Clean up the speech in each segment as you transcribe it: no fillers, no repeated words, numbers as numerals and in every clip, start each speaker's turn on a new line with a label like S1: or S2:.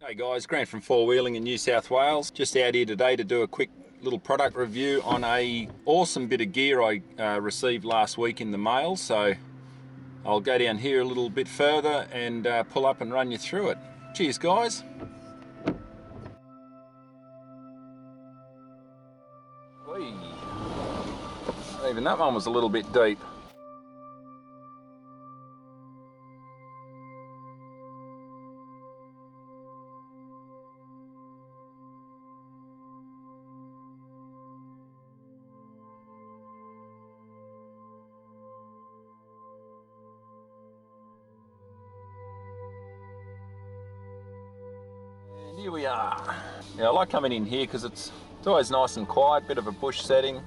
S1: Hey guys, Grant from Four Wheeling in New South Wales. Just out here today to do a quick little product review on a awesome bit of gear I received last week in the mail. So I'll go down here a little bit further and pull up and run you through it. Cheers guys. Whee. Even that one was a little bit deep. And here we are. Now I like coming in here because it's always nice and quiet, bit of a bush setting.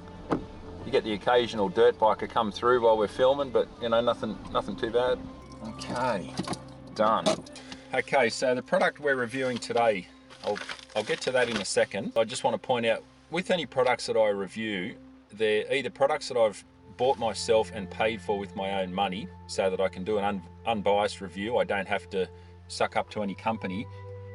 S1: You get the occasional dirt biker come through while we're filming, but you know, nothing too bad. Okay, done. Okay, so the product we're reviewing today, I'll get to that in a second. I just want to point out, with any products that I review, they're either products that I've bought myself and paid for with my own money so that I can do an unbiased review. I don't have to suck up to any company.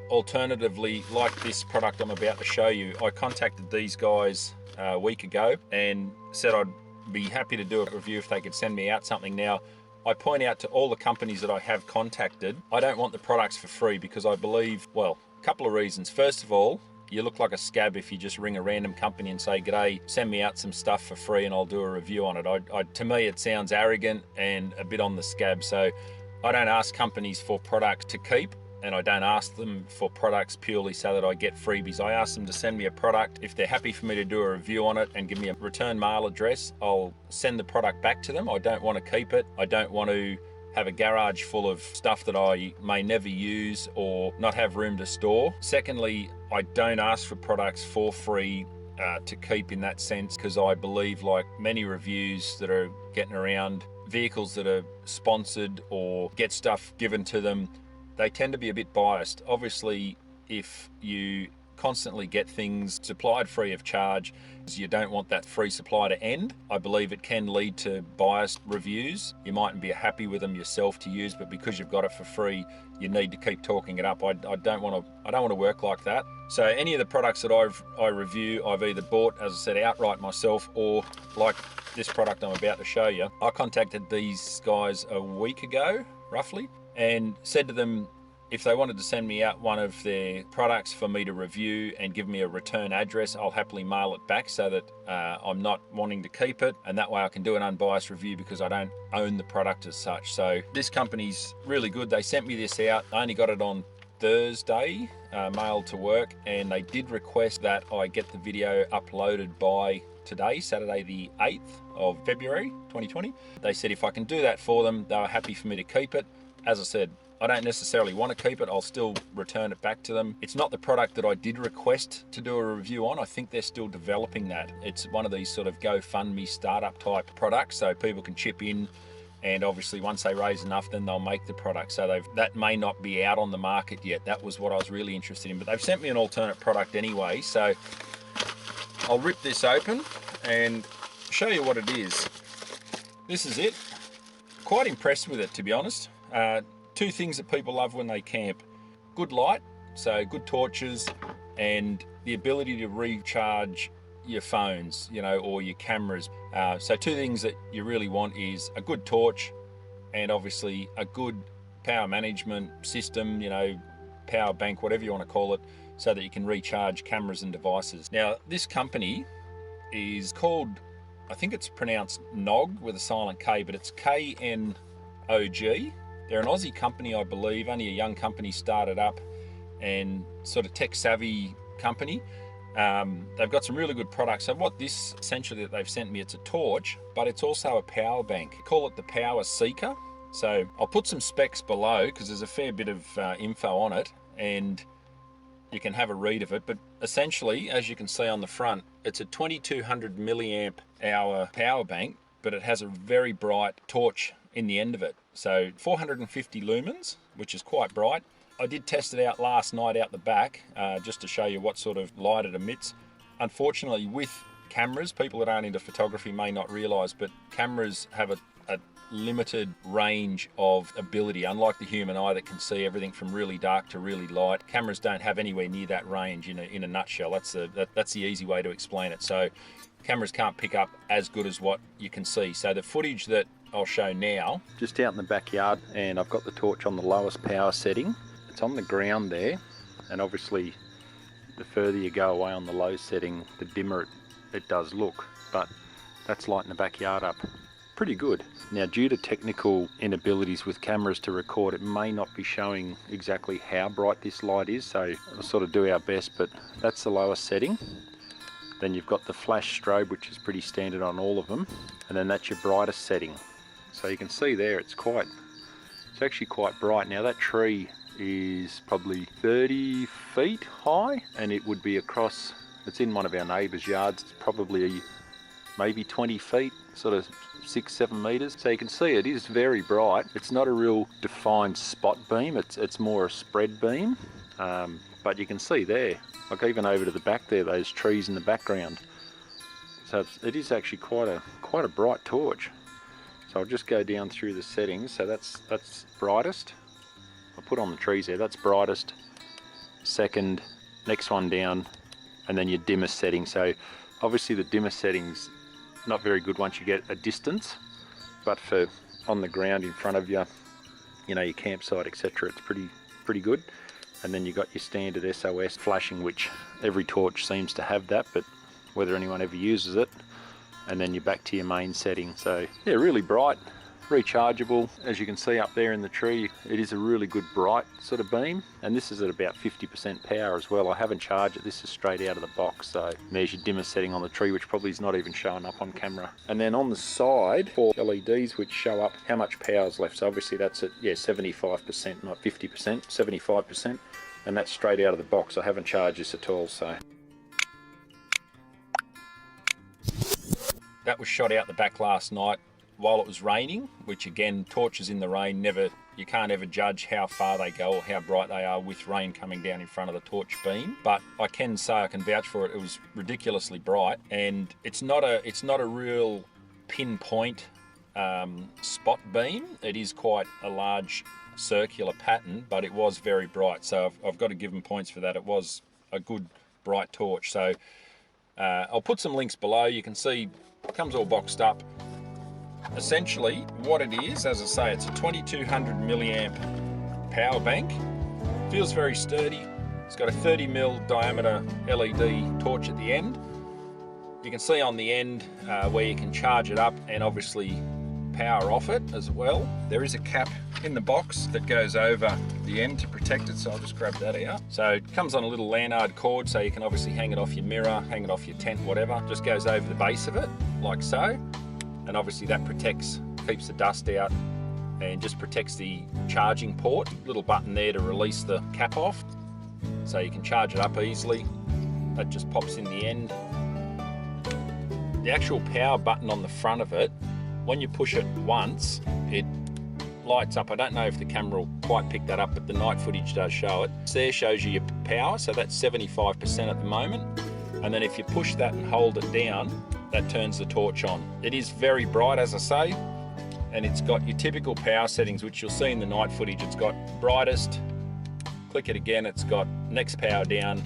S1: Alternatively, like this product I'm about to show you, I contacted these guys a week ago and said I'd be happy to do a review if they could send me out something. Now, I point out to all the companies that I have contacted, I don't want the products for free because I believe, well, a couple of reasons. First of all, you look like a scab if you just ring a random company and say, "G'day, send me out some stuff for free and I'll do a review on it." To me, it sounds arrogant and a bit on the scab. So I don't ask companies for products to keep, and I don't ask them for products purely so that I get freebies. I ask them to send me a product. If they're happy for me to do a review on it and give me a return mail address, I'll send the product back to them. I don't want to keep it. I don't want to have a garage full of stuff that I may never use or not have room to store. Secondly, I don't ask for products for free to keep in that sense, because I believe, like many reviews that are getting around, vehicles that are sponsored or get stuff given to them, they tend to be a bit biased. Obviously, if you constantly get things supplied free of charge, you don't want that free supply to end. I believe it can lead to biased reviews. You mightn't be happy with them yourself to use, but because you've got it for free, you need to keep talking it up. I don't want to work like that. So any of the products that I review, I've either bought, as I said, outright myself, or like this product I'm about to show you. I contacted these guys a week ago, roughly, and said to them if they wanted to send me out one of their products for me to review and give me a return address, I'll happily mail it back so that I'm not wanting to keep it, and that way I can do an unbiased review because I don't own the product as such. So this company's really good. They sent me this out. I only got it on Thursday, mailed to work, and they did request that I get the video uploaded by today, Saturday the 8th of February 2020. They said if I can do that for them, they were happy for me to keep it. As I said, I don't necessarily want to keep it. I'll still return it back to them. It's not the product that I did request to do a review on. I think they're still developing that. It's one of these sort of GoFundMe startup type products, so people can chip in, and obviously once they raise enough, then they'll make the product. So that may not be out on the market yet. That was what I was really interested in, but they've sent me an alternate product anyway. So I'll rip this open and show you what it is. This is it. Quite impressed with it, to be honest. Two things that people love when they camp: good light, so good torches, and the ability to recharge your phones, you know, or your cameras. So two things that you really want is a good torch and obviously a good power management system, you know, power bank, whatever you want to call it, so that you can recharge cameras and devices. Now, this company is called, I think it's pronounced Knog with a silent K, but it's Knog. They're an Aussie company, I believe, only a young company, started up, and sort of tech savvy company. They've got some really good products. So what this essentially that they've sent me, it's a torch, but it's also a power bank. Call it the PWR Seeker. So I'll put some specs below because there's a fair bit of info on it, and you can have a read of it. But essentially, as you can see on the front, it's a 2200 milliamp hour power bank, but it has a very bright torch in the end of it. So 450 lumens, which is quite bright. I did test it out last night out the back, just to show you what sort of light it emits. Unfortunately, with cameras, people that aren't into photography may not realise, but cameras have a limited range of ability. Unlike the human eye that can see everything from really dark to really light, cameras don't have anywhere near that range in a nutshell. That's the easy way to explain it. So cameras can't pick up as good as what you can see. So the footage that I'll show now, just out in the backyard, and I've got the torch on the lowest power setting. It's on the ground there, and obviously the further you go away on the low setting, the dimmer it does look, but that's lighting the backyard up pretty good. Now, due to technical inabilities with cameras to record, it may not be showing exactly how bright this light is, so we'll sort of do our best, but that's the lowest setting. Then you've got the flash strobe, which is pretty standard on all of them, and then that's your brightest setting. So you can see there, it's actually quite bright. Now that tree is probably 30 feet high, and it would be across, it's in one of our neighbours' yards, it's probably maybe 20 feet, sort of 6-7 metres. So you can see it is very bright. It's not a real defined spot beam, it's more a spread beam, but you can see there, like even over to the back there, those trees in the background. So it is actually quite a bright torch. So I'll just go down through the settings. So that's brightest. I'll put on the trees there, that's brightest, second, next one down, and then your dimmest setting. So obviously the dimmest setting's not very good once you get a distance, but for on the ground in front of you, you know, your campsite, etc., it's pretty good. And then you got your standard SOS flashing, which every torch seems to have that, but whether anyone ever uses it. And then you're back to your main setting. So yeah, really bright, rechargeable. As you can see up there in the tree, it is a really good bright sort of beam, and this is at about 50% power as well. I haven't charged it, this is straight out of the box. So there's your dimmer setting on the tree, which probably is not even showing up on camera. And then on the side, 4 LEDs which show up how much power is left. So obviously that's at 75%, not 50%, 75%, and that's straight out of the box. I haven't charged this at all. So that was shot out the back last night while it was raining, which again, torches in the rain, you can't ever judge how far they go or how bright they are with rain coming down in front of the torch beam. But I can say, I can vouch for it, it was ridiculously bright, and it's not a real pinpoint spot beam. It is quite a large circular pattern, but it was very bright. So I've got to give them points for that. It was a good bright torch. So I'll put some links below. You can see it comes all boxed up. Essentially what it is, as I say, it's a 2200 milliamp power bank. Feels very sturdy. It's got a 30mm diameter LED torch at the end. You can see on the end where you can charge it up and obviously power off it as well. There is a cap in the box that goes over the end to protect it, so I'll just grab that out. So it comes on a little Lanyard cord, so you can obviously hang it off your mirror, hang it off your tent, whatever. Just goes over the base of it like so, and obviously that keeps the dust out and just protects the charging port. Little button there to release the cap off, so you can charge it up easily. That just pops in the end. The actual power button on the front of it, when you push it once, it lights up. I don't know if the camera will quite pick that up, but the night footage does show it. There shows you your power, so that's 75% at the moment. And then if you push that and hold it down, that turns the torch on. It is very bright, as I say, and it's got your typical power settings, which you'll see in the night footage. It's got brightest, click it again, it's got next power down,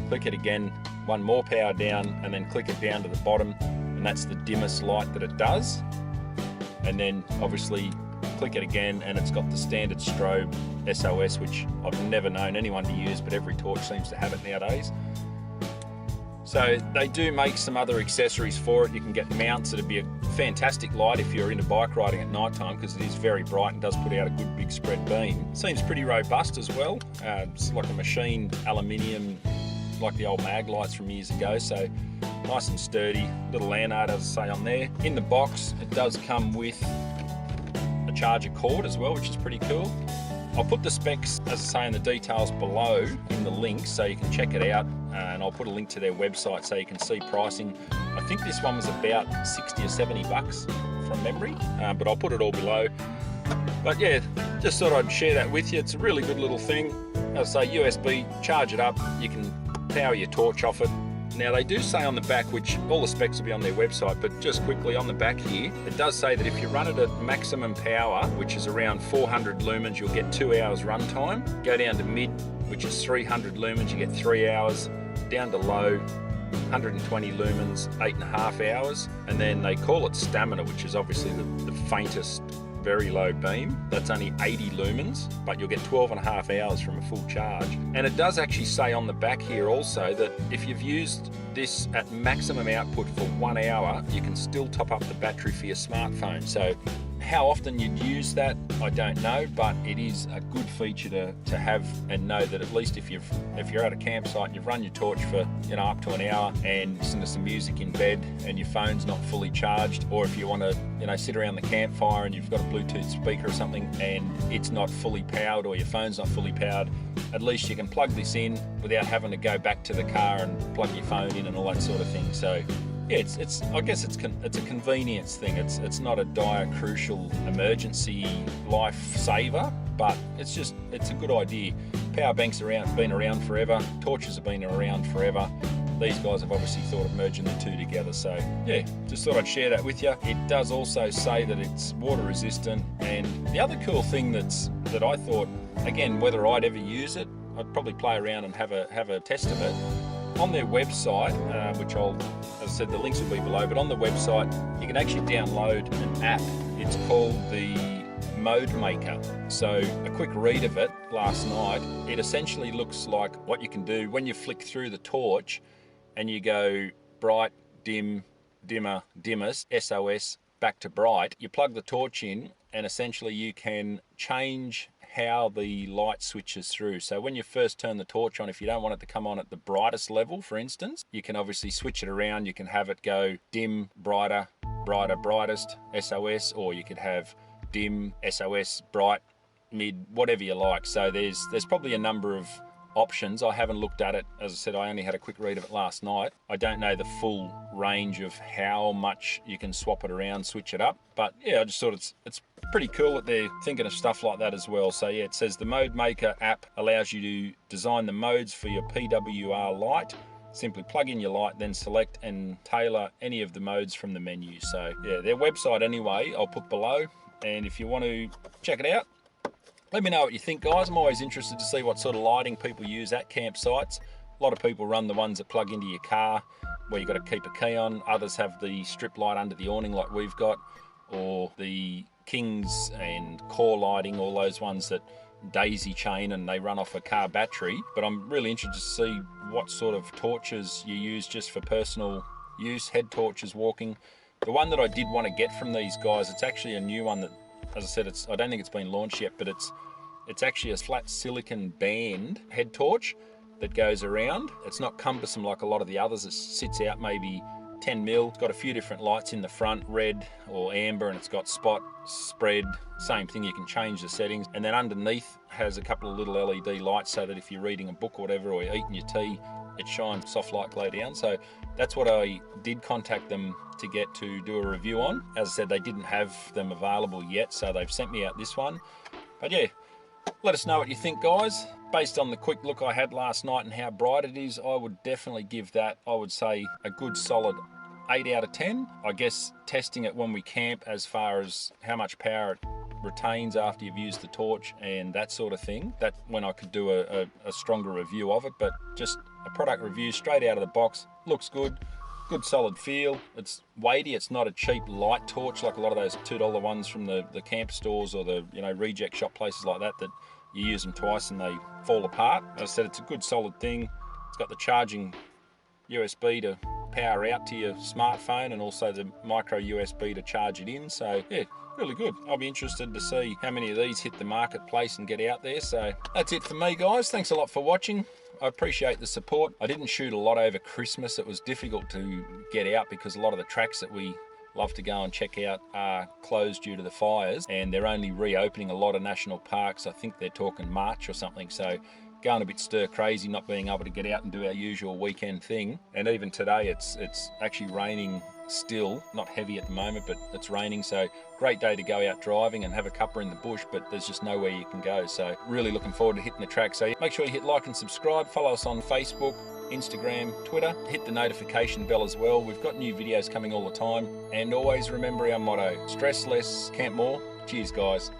S1: click it again, one more power down, and then click it down to the bottom, and that's the dimmest light that it does. And then obviously click it again and it's got the standard strobe SOS, which I've never known anyone to use, but every torch seems to have it nowadays. So they do make some other accessories for it. You can get mounts that'd be a fantastic light if you're into bike riding at night time, because it is very bright and does put out a good big spread beam. Seems pretty robust as well. It's like a machined aluminium, like the old mag lights from years ago. So nice and sturdy, little Lanyard, as I say, on there. In the box, it does come with a charger cord as well, which is pretty cool. I'll put the specs, as I say, in the details below in the links, so you can check it out, and I'll put a link to their website so you can see pricing. I think this one was about 60 or 70 bucks from memory, but I'll put it all below. But yeah, just thought I'd share that with you. It's a really good little thing. As I say, USB, charge it up, you can power your torch off it, Now they do say on the back, which all the specs will be on their website, but just quickly on the back here, it does say that if you run it at maximum power, which is around 400 lumens, you'll get 2 hours run time. Go down to mid, which is 300 lumens, you get 3 hours. Down to low, 120 lumens, 8.5 hours. And then they call it stamina, which is obviously the faintest very low beam. That's only 80 lumens, but you'll get 12.5 hours from a full charge. And it does actually say on the back here also that if you've used this at maximum output for 1 hour, you can still top up the battery for your smartphone. So how often you'd use that, I don't know, but it is a good feature to have and know that at least if you're at a campsite and you've run your torch for up to an hour and listen to some music in bed and your phone's not fully charged, or if you want to sit around the campfire and you've got a Bluetooth speaker or something and it's not fully powered or your phone's not fully powered, at least you can plug this in without having to go back to the car and plug your phone in and all that sort of thing. So yeah, I guess it's a convenience thing. It's not a dire, crucial, emergency life saver, but it's a good idea. Power banks been around forever. Torches have been around forever. These guys have obviously thought of merging the two together. So yeah, just thought I'd share that with you. It does also say that it's water resistant, and the other cool thing that I thought, again, whether I'd ever use it, I'd probably play around and have a test of it. On their website, which as I said, the links will be below, but on the website you can actually download an app. It's called the Mode Maker. So a quick read of it last night, it essentially looks like what you can do when you flick through the torch and you go bright, dim, dimmer, dimmest, SOS, back to bright. You plug the torch in and essentially you can change how the light switches through. So when you first turn the torch on, if you don't want it to come on at the brightest level, for instance, you can obviously switch it around. You can have it go dim, brighter, brighter, brightest, SOS, or you could have dim, SOS, bright, mid, whatever you like. So there's probably a number of options. I haven't looked at it. As I said, I only had a quick read of it last night. I don't know the full range of how much you can swap it around, switch it up. But yeah, I just thought it's pretty cool that they're thinking of stuff like that as well. So yeah, it says the Mode Maker app allows you to design the modes for your PWR light. Simply plug in your light, then select and tailor any of the modes from the menu. So yeah, their website anyway, I'll put below. And if you want to check it out, let me know what you think, guys. I'm always interested to see what sort of lighting people use at campsites. A lot of people run the ones that plug into your car where you've got to keep a key on. Others have the strip light under the awning like we've got, or the Kings and core lighting, all those ones that daisy chain and they run off a car battery. But I'm really interested to see what sort of torches you use just for personal use, head torches, walking. The one that I did want to get from these guys, it's actually a new one that, as I said, I don't think it's been launched yet, but it's actually a flat silicon band head torch that goes around. It's not cumbersome like a lot of the others. It sits out maybe 10 mil. It's got a few different lights in the front, red or amber, and it's got spot, spread, same thing. You can change the settings. And then underneath has a couple of little LED lights so that if you're reading a book or whatever, or you're eating your tea, it shines soft light glow down. So that's what I did contact them to get to do a review on. As I said, they didn't have them available yet, so they've sent me out this one. But yeah, let us know what you think, guys. Based on the quick look I had last night and how bright it is, I would definitely give that, I would say, a good solid 8 out of 10. I guess testing it when we camp as far as how much power it retains after you've used the torch and that sort of thing, that when I could do a stronger review of it. But just a product review straight out of the box, looks good solid feel. It's weighty. It's not a cheap light torch like a lot of those $2 ones from the camp stores or the reject shop places like that you use them twice and they fall apart. As I said, it's a good solid thing. It's got the charging USB to power out to your smartphone and also the micro USB to charge it in. So yeah, really good. I'll be interested to see how many of these hit the marketplace and get out there. So that's it for me, guys. Thanks a lot for watching. I appreciate the support. I didn't shoot a lot over Christmas. It was difficult to get out because a lot of the tracks that we love to go and check out are closed due to the fires, and they're only reopening a lot of national parks. I think they're talking March or something. So going a bit stir crazy, not being able to get out and do our usual weekend thing. And even today it's actually raining still, not heavy at the moment, but it's raining, so great day to go out driving and have a cuppa in the bush, but there's just nowhere you can go. So really looking forward to hitting the track. So make sure you hit like and subscribe, follow us on Facebook, Instagram, Twitter, hit the notification bell as well. We've got new videos coming all the time, and always remember our motto: stress less, camp more. Cheers, guys.